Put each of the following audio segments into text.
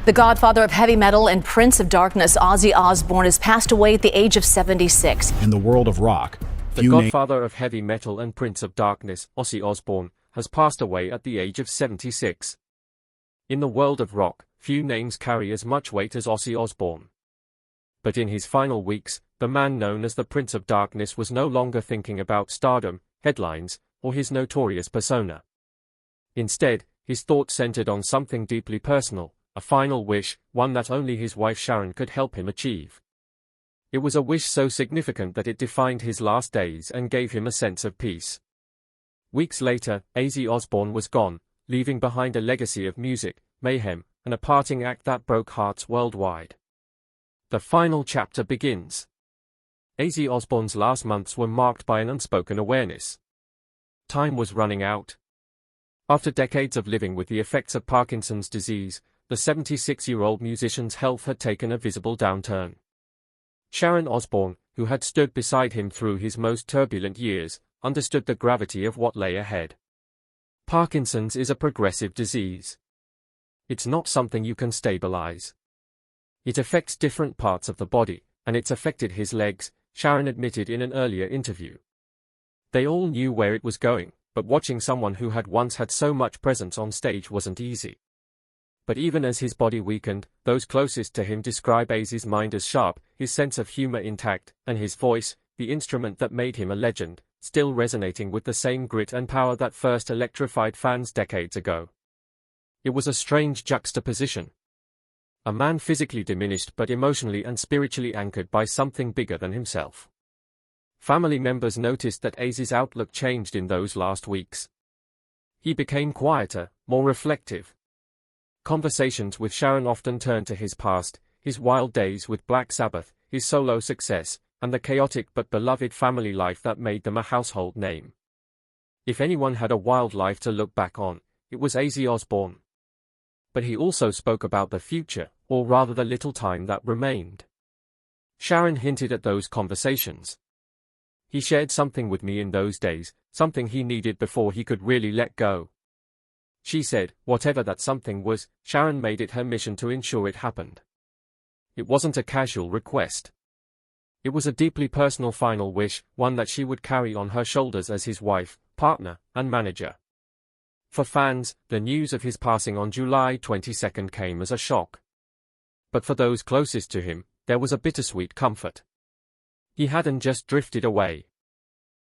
The godfather of heavy metal and Prince of Darkness, Ozzy Osbourne, has passed away at the age of 76. In the world of rock, the godfather of heavy metal and Prince of Darkness, Ozzy Osbourne, has passed away at the age of 76. In the world of rock, few names carry as much weight as Ozzy Osbourne. But in his final weeks, the man known as the Prince of Darkness was no longer thinking about stardom, headlines, or his notorious persona. Instead, his thoughts centered on something deeply personal, a final wish, one that only his wife Sharon could help him achieve. It was a wish so significant that it defined his last days and gave him a sense of peace. Weeks later, Ozzy Osbourne was gone, leaving behind a legacy of music, mayhem, and a parting act that broke hearts worldwide. The final chapter begins. Ozzy Osbourne's last months were marked by an unspoken awareness. Time was running out. After decades of living with the effects of Parkinson's disease, the 76-year-old musician's health had taken a visible downturn. Sharon Osbourne, who had stood beside him through his most turbulent years, understood the gravity of what lay ahead. Parkinson's is a progressive disease. It's not something you can stabilize. It affects different parts of the body, and it's affected his legs, Sharon admitted in an earlier interview. They all knew where it was going, but watching someone who had once had so much presence on stage wasn't easy. But even as his body weakened, those closest to him describe Ozzy's mind as sharp, his sense of humor intact, and his voice, the instrument that made him a legend, still resonating with the same grit and power that first electrified fans decades ago. It was a strange juxtaposition. A man physically diminished but emotionally and spiritually anchored by something bigger than himself. Family members noticed that Ozzy's outlook changed in those last weeks. He became quieter, more reflective. Conversations with Sharon often turned to his past, his wild days with Black Sabbath, his solo success, and the chaotic but beloved family life that made them a household name. If anyone had a wild life to look back on, it was Ozzy Osbourne. But he also spoke about the future, or rather the little time that remained. Sharon hinted at those conversations. He shared something with me in those days, something he needed before he could really let go. She said, whatever that something was, Sharon made it her mission to ensure it happened. It wasn't a casual request. It was a deeply personal final wish, one that she would carry on her shoulders as his wife, partner, and manager. For fans, the news of his passing on July 22 came as a shock. But for those closest to him, there was a bittersweet comfort. He hadn't just drifted away.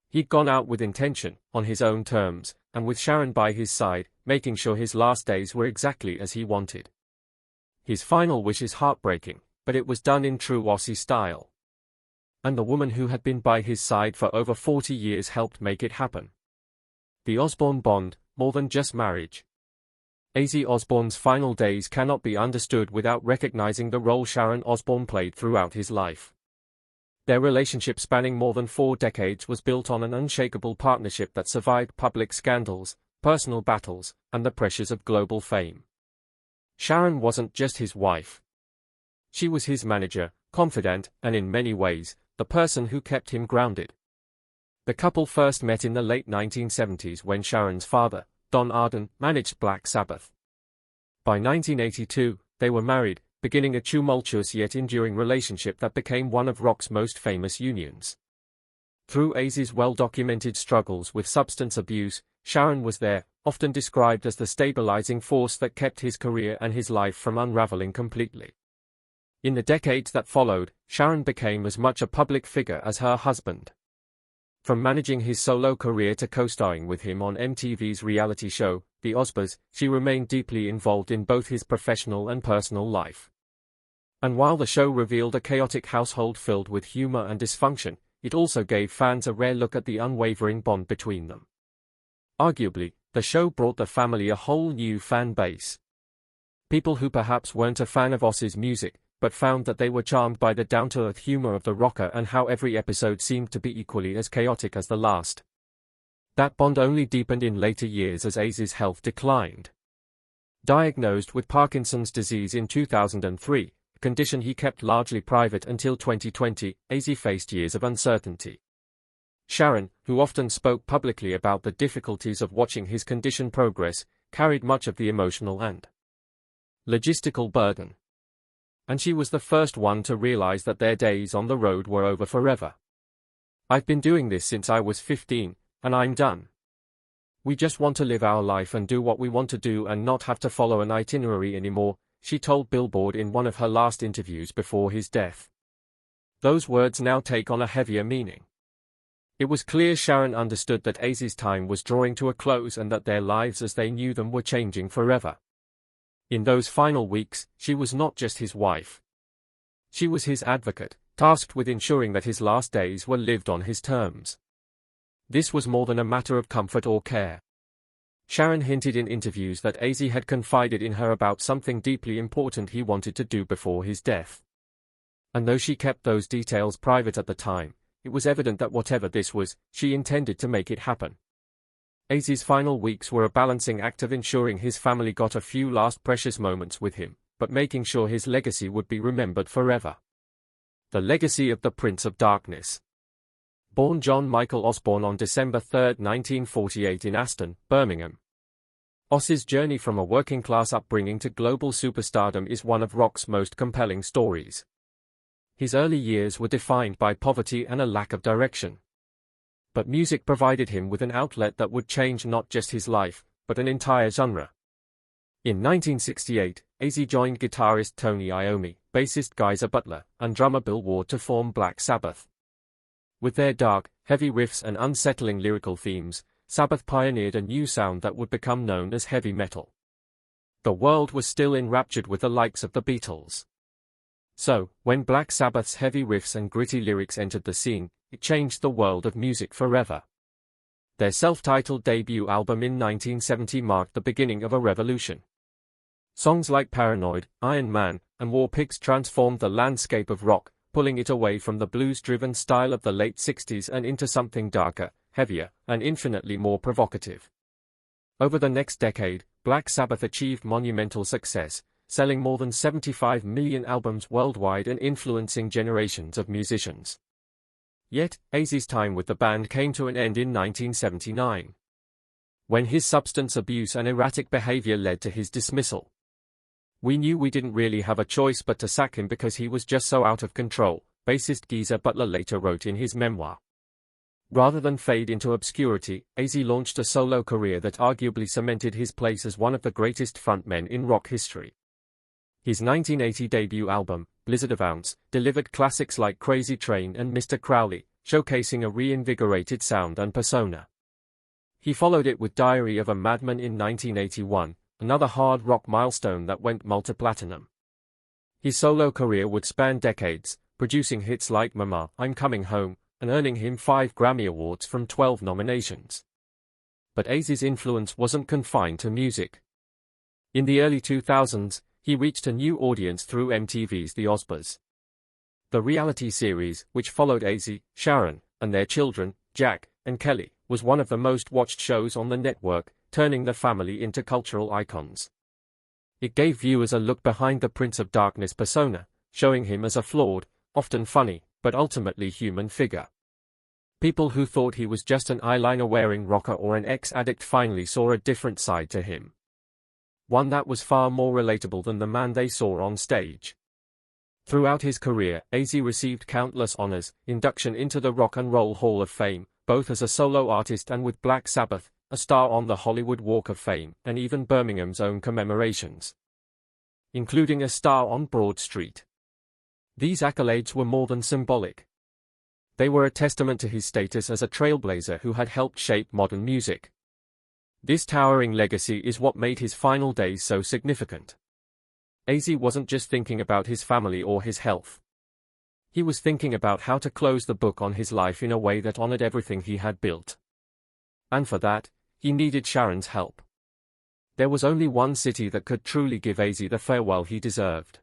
He'd gone out with intention, on his own terms, and with Sharon by his side, making sure his last days were exactly as he wanted. His final wish is heartbreaking, but it was done in true Ozzy style. And the woman who had been by his side for over 40 years helped make it happen. The Osbourne bond, more than just marriage. Ozzy Osbourne's final days cannot be understood without recognizing the role Sharon Osbourne played throughout his life. Their relationship spanning more than 4 decades was built on an unshakable partnership that survived public scandals, personal battles, and the pressures of global fame. Sharon wasn't just his wife. She was his manager, confidant, and in many ways, the person who kept him grounded. The couple first met in the late 1970s when Sharon's father, Don Arden, managed Black Sabbath. By 1982, they were married, beginning a tumultuous yet enduring relationship that became one of rock's most famous unions. Through Ozzy's well-documented struggles with substance abuse, Sharon was there, often described as the stabilizing force that kept his career and his life from unraveling completely. In the decades that followed, Sharon became as much a public figure as her husband. From managing his solo career to co-starring with him on MTV's reality show, The Osbournes, she remained deeply involved in both his professional and personal life. And while the show revealed a chaotic household filled with humor and dysfunction, it also gave fans a rare look at the unwavering bond between them. Arguably, the show brought the family a whole new fan base. People who perhaps weren't a fan of Ozzy's music, but found that they were charmed by the down-to-earth humor of the rocker and how every episode seemed to be equally as chaotic as the last. That bond only deepened in later years as Ozzy's health declined. Diagnosed with Parkinson's disease in 2003, a condition he kept largely private until 2020, Ozzy faced years of uncertainty. Sharon, who often spoke publicly about the difficulties of watching his condition progress, carried much of the emotional and logistical burden. And she was the first one to realize that their days on the road were over forever. "I've been doing this since I was 15, and I'm done. We just want to live our life and do what we want to do and not have to follow an itinerary anymore," she told Billboard in one of her last interviews before his death. Those words now take on a heavier meaning. It was clear Sharon understood that Ozzy's time was drawing to a close and that their lives as they knew them were changing forever. In those final weeks, she was not just his wife. She was his advocate, tasked with ensuring that his last days were lived on his terms. This was more than a matter of comfort or care. Sharon hinted in interviews that Ozzy had confided in her about something deeply important he wanted to do before his death. And though she kept those details private at the time, it was evident that whatever this was, she intended to make it happen. Ozzy's final weeks were a balancing act of ensuring his family got a few last precious moments with him, but making sure his legacy would be remembered forever. The legacy of the Prince of Darkness. Born John Michael Osbourne on December 3, 1948 in Aston, Birmingham. Ozzy's journey from a working-class upbringing to global superstardom is one of rock's most compelling stories. His early years were defined by poverty and a lack of direction. But music provided him with an outlet that would change not just his life, but an entire genre. In 1968, Ozzy joined guitarist Tony Iommi, bassist Geezer Butler, and drummer Bill Ward to form Black Sabbath. With their dark, heavy riffs and unsettling lyrical themes, Sabbath pioneered a new sound that would become known as heavy metal. The world was still enraptured with the likes of the Beatles. So, when Black Sabbath's heavy riffs and gritty lyrics entered the scene, it changed the world of music forever. Their self-titled debut album in 1970 marked the beginning of a revolution. Songs like Paranoid, Iron Man, and War Pigs transformed the landscape of rock, pulling it away from the blues-driven style of the late 60s and into something darker, heavier, and infinitely more provocative. Over the next decade, Black Sabbath achieved monumental success, selling more than 75 million albums worldwide and influencing generations of musicians. Yet, Ozzy's time with the band came to an end in 1979, when his substance abuse and erratic behavior led to his dismissal. "We knew we didn't really have a choice but to sack him because he was just so out of control," bassist Geezer Butler later wrote in his memoir. Rather than fade into obscurity, Ozzy launched a solo career that arguably cemented his place as one of the greatest frontmen in rock history. His 1980 debut album, Blizzard of Ounce, delivered classics like Crazy Train and Mr. Crowley, showcasing a reinvigorated sound and persona. He followed it with Diary of a Madman in 1981, another hard rock milestone that went multi-platinum. His solo career would span decades, producing hits like Mama, I'm Coming Home, and earning him 5 Grammy Awards from 12 nominations. But Ozzy's influence wasn't confined to music. In the early 2000s, he reached a new audience through MTV's The Osbournes. The reality series, which followed Ozzy, Sharon, and their children, Jack and Kelly, was one of the most watched shows on the network, turning the family into cultural icons. It gave viewers a look behind the Prince of Darkness persona, showing him as a flawed, often funny, but ultimately human figure. People who thought he was just an eyeliner-wearing rocker or an ex-addict finally saw a different side to him. One that was far more relatable than the man they saw on stage. Throughout his career, Ozzy received countless honors, induction into the Rock and Roll Hall of Fame, both as a solo artist and with Black Sabbath, a star on the Hollywood Walk of Fame, and even Birmingham's own commemorations, including a star on Broad Street. These accolades were more than symbolic. They were a testament to his status as a trailblazer who had helped shape modern music. This towering legacy is what made his final days so significant. Ozzy wasn't just thinking about his family or his health. He was thinking about how to close the book on his life in a way that honored everything he had built. And for that, he needed Sharon's help. There was only one city that could truly give Ozzy the farewell he deserved.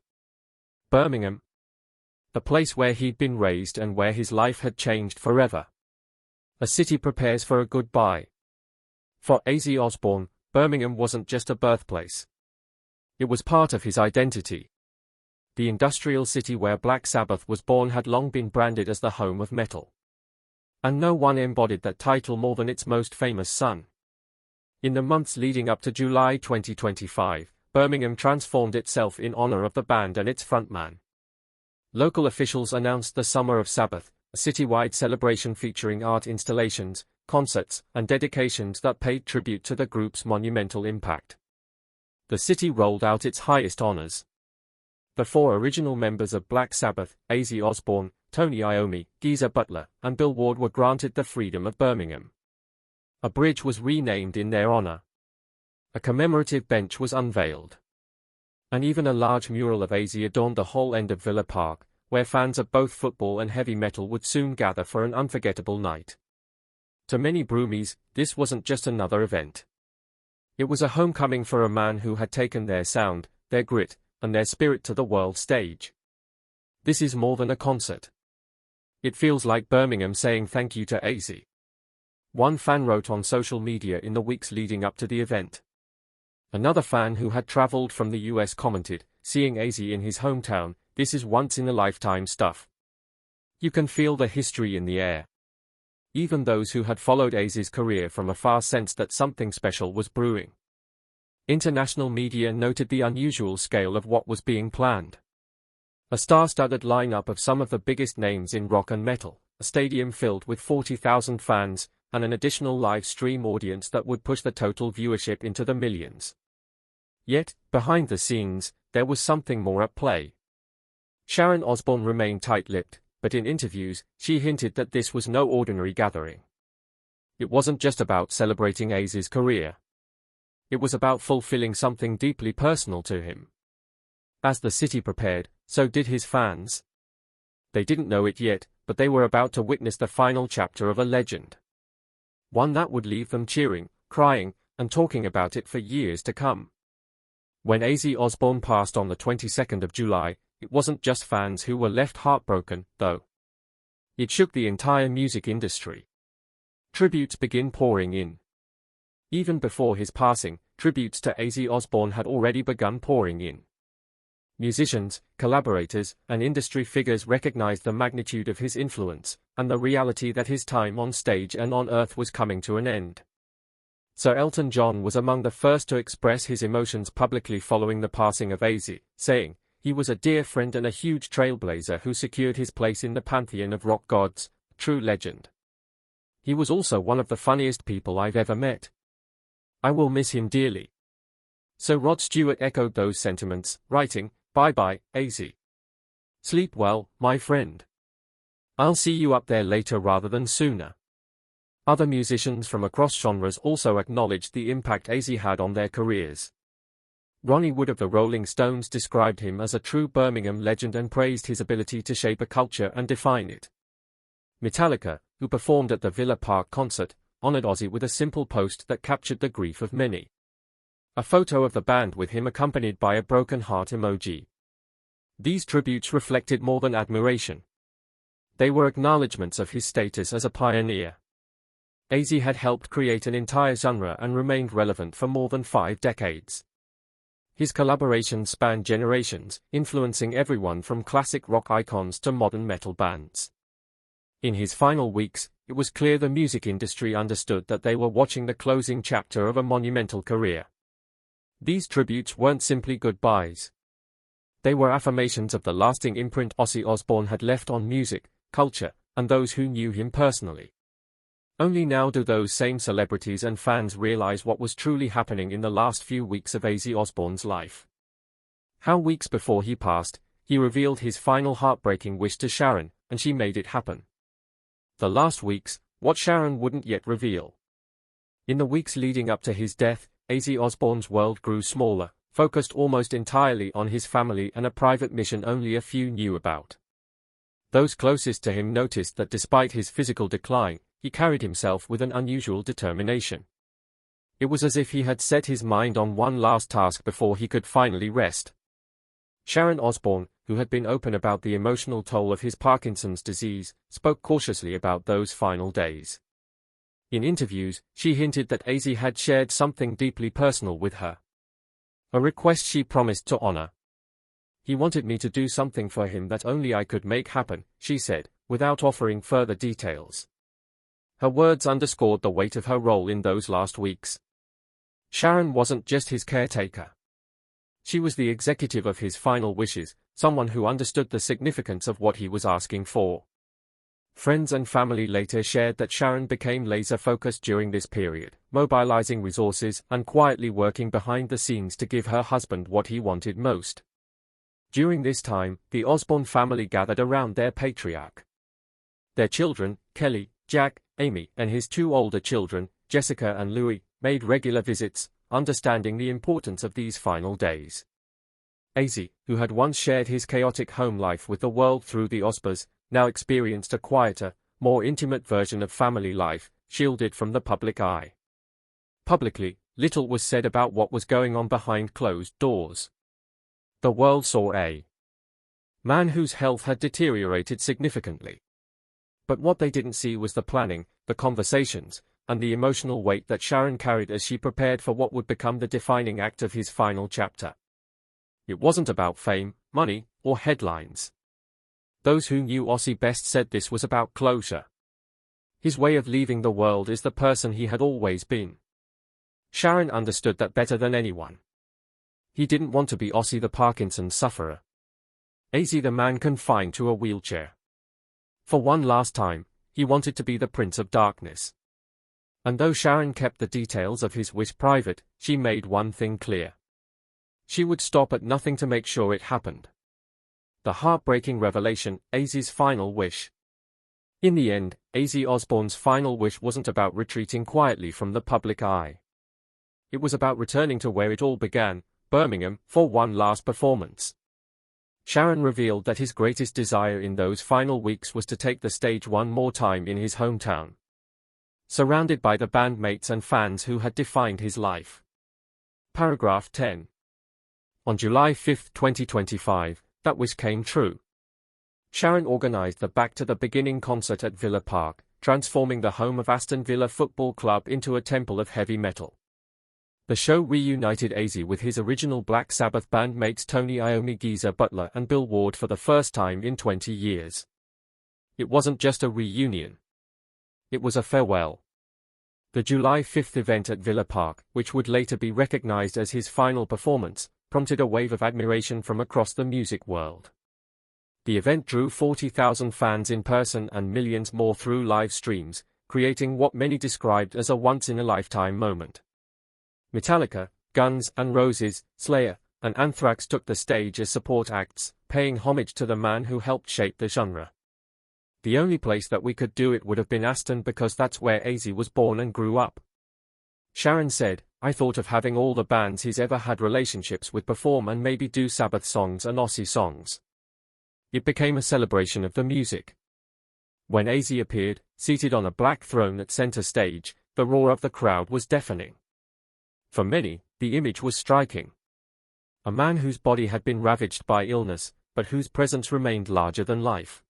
Birmingham. The place where he'd been raised and where his life had changed forever. A city prepares for a goodbye. For Ozzy Osbourne, Birmingham wasn't just a birthplace. It was part of his identity. The industrial city where Black Sabbath was born had long been branded as the home of metal. And no one embodied that title more than its most famous son. In the months leading up to July 2025, Birmingham transformed itself in honor of the band and its frontman. Local officials announced the Summer of Sabbath, a citywide celebration featuring art installations, concerts, and dedications that paid tribute to the group's monumental impact. The city rolled out its highest honors. The four original members of Black Sabbath, Ozzy Osbourne, Tony Iommi, Geezer Butler, and Bill Ward were granted the freedom of Birmingham. A bridge was renamed in their honor. A commemorative bench was unveiled. And even a large mural of Ozzy adorned the whole end of Villa Park, where fans of both football and heavy metal would soon gather for an unforgettable night. To many Broomies, this wasn't just another event. It was a homecoming for a man who had taken their sound, their grit, and their spirit to the world stage. This is more than a concert. It feels like Birmingham saying thank you to Ozzy. One fan wrote on social media in the weeks leading up to the event. Another fan who had traveled from the US commented, seeing Ozzy in his hometown, this is once-in-a-lifetime stuff. You can feel the history in the air. Even those who had followed Ozzy's career from afar sensed that something special was brewing. International media noted the unusual scale of what was being planned. A star-studded lineup of some of the biggest names in rock and metal, a stadium filled with 40,000 fans, and an additional live stream audience that would push the total viewership into the millions. Yet, behind the scenes, there was something more at play. Sharon Osbourne remained tight-lipped, but in interviews, she hinted that this was no ordinary gathering. It wasn't just about celebrating Ozzy's career. It was about fulfilling something deeply personal to him. As the city prepared, so did his fans. They didn't know it yet, but they were about to witness the final chapter of a legend. One that would leave them cheering, crying, and talking about it for years to come. When Ozzy Osbourne passed on the 22nd of July, it wasn't just fans who were left heartbroken, though. It shook the entire music industry. Tributes began pouring in. Even before his passing, tributes to Ozzy Osbourne had already begun pouring in. Musicians, collaborators, and industry figures recognized the magnitude of his influence, and the reality that his time on stage and on earth was coming to an end. Sir Elton John was among the first to express his emotions publicly following the passing of Ozzy, saying, "He was a dear friend and a huge trailblazer who secured his place in the pantheon of rock gods, a true legend. He was also one of the funniest people I've ever met. I will miss him dearly." So Rod Stewart echoed those sentiments, writing, "Bye-bye, Ozzy. Sleep well, my friend. I'll see you up there later rather than sooner." Other musicians from across genres also acknowledged the impact Ozzy had on their careers. Ronnie Wood of the Rolling Stones described him as a true Birmingham legend and praised his ability to shape a culture and define it. Metallica, who performed at the Villa Park concert, honored Ozzy with a simple post that captured the grief of many. A photo of the band with him accompanied by a broken heart emoji. These tributes reflected more than admiration. They were acknowledgments of his status as a pioneer. Ozzy had helped create an entire genre and remained relevant for more than 5 decades. His collaborations spanned generations, influencing everyone from classic rock icons to modern metal bands. In his final weeks, it was clear the music industry understood that they were watching the closing chapter of a monumental career. These tributes weren't simply goodbyes. They were affirmations of the lasting imprint Ozzy Osbourne had left on music, culture, and those who knew him personally. Only now do those same celebrities and fans realize what was truly happening in the last few weeks of Ozzy Osbourne's life. How weeks before he passed, he revealed his final heartbreaking wish to Sharon, and she made it happen. The last weeks, what Sharon wouldn't yet reveal. In the weeks leading up to his death, Ozzy Osbourne's world grew smaller, focused almost entirely on his family and a private mission only a few knew about. Those closest to him noticed that despite his physical decline, he carried himself with an unusual determination. It was as if he had set his mind on one last task before he could finally rest. Sharon Osbourne, who had been open about the emotional toll of his Parkinson's disease, spoke cautiously about those final days. In interviews, she hinted that Ozzy had shared something deeply personal with her. A request she promised to honor. "He wanted me to do something for him that only I could make happen," she said, without offering further details. Her words underscored the weight of her role in those last weeks. Sharon wasn't just his caretaker. She was the executive of his final wishes, someone who understood the significance of what he was asking for. Friends and family later shared that Sharon became laser-focused during this period, mobilizing resources and quietly working behind the scenes to give her husband what he wanted most. During this time, the Osbourne family gathered around their patriarch. Their children, Kelly, Jack, Amy, and his two older children, Jessica and Louis, made regular visits, understanding the importance of these final days. Ozzy, who had once shared his chaotic home life with the world through the Osbournes, now experienced a quieter, more intimate version of family life, shielded from the public eye. Publicly, little was said about what was going on behind closed doors. The world saw a man whose health had deteriorated significantly. But what they didn't see was the planning, the conversations, and the emotional weight that Sharon carried as she prepared for what would become the defining act of his final chapter. It wasn't about fame, money, or headlines. Those who knew Ozzy best said this was about closure. His way of leaving the world is the person he had always been. Sharon understood that better than anyone. He didn't want to be Ozzy the Parkinson's sufferer. Ozzy the man confined to a wheelchair. For one last time, he wanted to be the Prince of Darkness. And though Sharon kept the details of his wish private, she made one thing clear. She would stop at nothing to make sure it happened. The heartbreaking revelation, Ozzy's final wish. In the end, Ozzy Osbourne's final wish wasn't about retreating quietly from the public eye. It was about returning to where it all began, Birmingham, for one last performance. Sharon revealed that his greatest desire in those final weeks was to take the stage one more time in his hometown, surrounded by the bandmates and fans who had defined his life. Paragraph 10. On July 5, 2025, that wish came true. Sharon organized the Back to the Beginning concert at Villa Park, transforming the home of Aston Villa Football Club into a temple of heavy metal. The show reunited Ozzy with his original Black Sabbath bandmates Tony Iommi, Geezer Butler and Bill Ward for the first time in 20 years. It wasn't just a reunion. It was a farewell. The July 5 event at Villa Park, which would later be recognized as his final performance, prompted a wave of admiration from across the music world. The event drew 40,000 fans in person and millions more through live streams, creating what many described as a once-in-a-lifetime moment. Metallica, Guns N' Roses, Slayer, and Anthrax took the stage as support acts, paying homage to the man who helped shape the genre. The only place that we could do it would have been Aston because that's where Ozzy was born and grew up. Sharon said, I thought of having all the bands he's ever had relationships with perform and maybe do Sabbath songs and Ozzy songs. It became a celebration of the music. When Ozzy appeared, seated on a black throne at center stage, the roar of the crowd was deafening. For many, the image was striking. A man whose body had been ravaged by illness, but whose presence remained larger than life.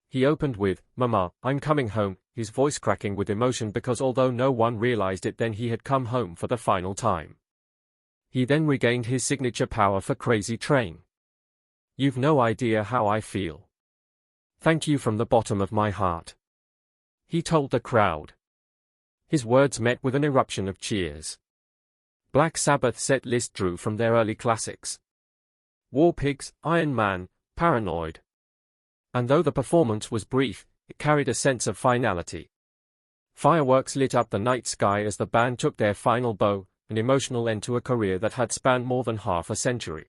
He opened with, "Mama, I'm coming home," his voice cracking with emotion because although no one realized it then he had come home for the final time. He then regained his signature power for Crazy Train. "You've no idea how I feel. Thank you from the bottom of my heart," he told the crowd. His words met with an eruption of cheers. Black Sabbath set list drew from their early classics: War Pigs, Iron Man, Paranoid. And though the performance was brief, it carried a sense of finality. Fireworks lit up the night sky as the band took their final bow, an emotional end to a career that had spanned more than half a century.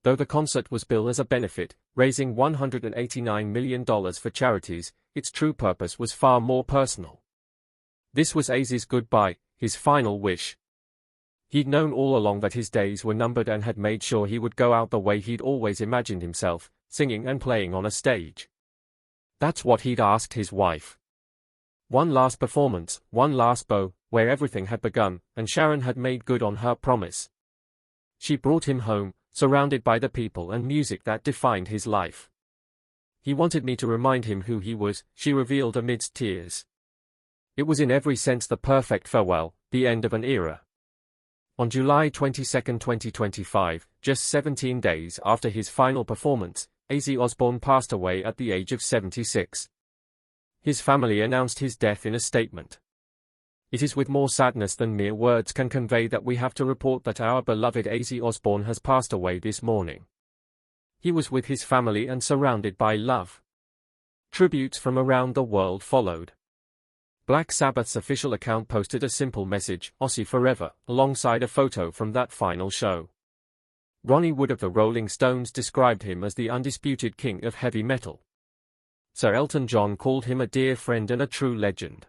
Though the concert was billed as a benefit, raising $189 million for charities, its true purpose was far more personal. This was Ozzy's goodbye, his final wish. He'd known all along that his days were numbered and had made sure he would go out the way he'd always imagined himself, singing and playing on a stage. That's what he'd asked his wife. One last performance, one last bow, where everything had begun, and Sharon had made good on her promise. She brought him home, surrounded by the people and music that defined his life. He wanted me to remind him who he was, she revealed amidst tears. It was in every sense the perfect farewell, the end of an era. On July 22, 2025, just 17 days after his final performance, Ozzy Osbourne passed away at the age of 76. His family announced his death in a statement. It is with more sadness than mere words can convey that we have to report that our beloved Ozzy Osbourne has passed away this morning. He was with his family and surrounded by love. Tributes from around the world followed. Black Sabbath's official account posted a simple message, "Ozzy forever," alongside a photo from that final show. Ronnie Wood of the Rolling Stones described him as the undisputed king of heavy metal. Sir Elton John called him a dear friend and a true legend.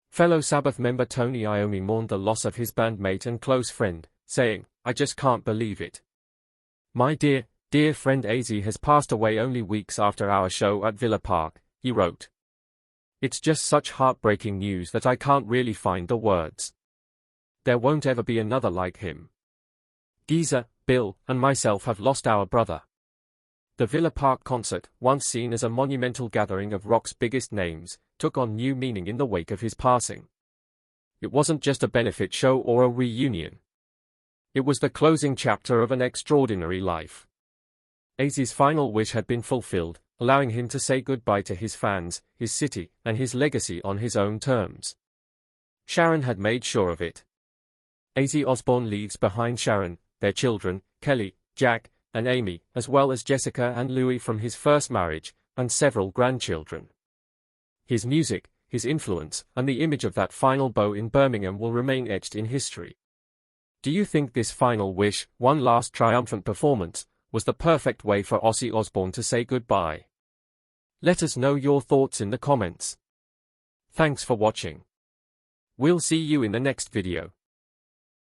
Fellow Sabbath member Tony Iommi mourned the loss of his bandmate and close friend, saying, "I just can't believe it. My dear friend Ozzy has passed away only weeks after our show at Villa Park," he wrote. "It's just such heartbreaking news that I can't really find the words. There won't ever be another like him. Geezer, Bill, and myself have lost our brother." The Villa Park concert, once seen as a monumental gathering of rock's biggest names, took on new meaning in the wake of his passing. It wasn't just a benefit show or a reunion. It was the closing chapter of an extraordinary life. Ozzy's final wish had been fulfilled, allowing him to say goodbye to his fans, his city, and his legacy on his own terms. Sharon had made sure of it. Ozzy Osbourne leaves behind Sharon, their children, Kelly, Jack, and Amy, as well as Jessica and Louis from his first marriage, and several grandchildren. His music, his influence, and the image of that final bow in Birmingham will remain etched in history. Do you think this final wish, one last triumphant performance, was the perfect way for Ozzy Osbourne to say goodbye? Let us know your thoughts in the comments. Thanks for watching. We'll see you in the next video.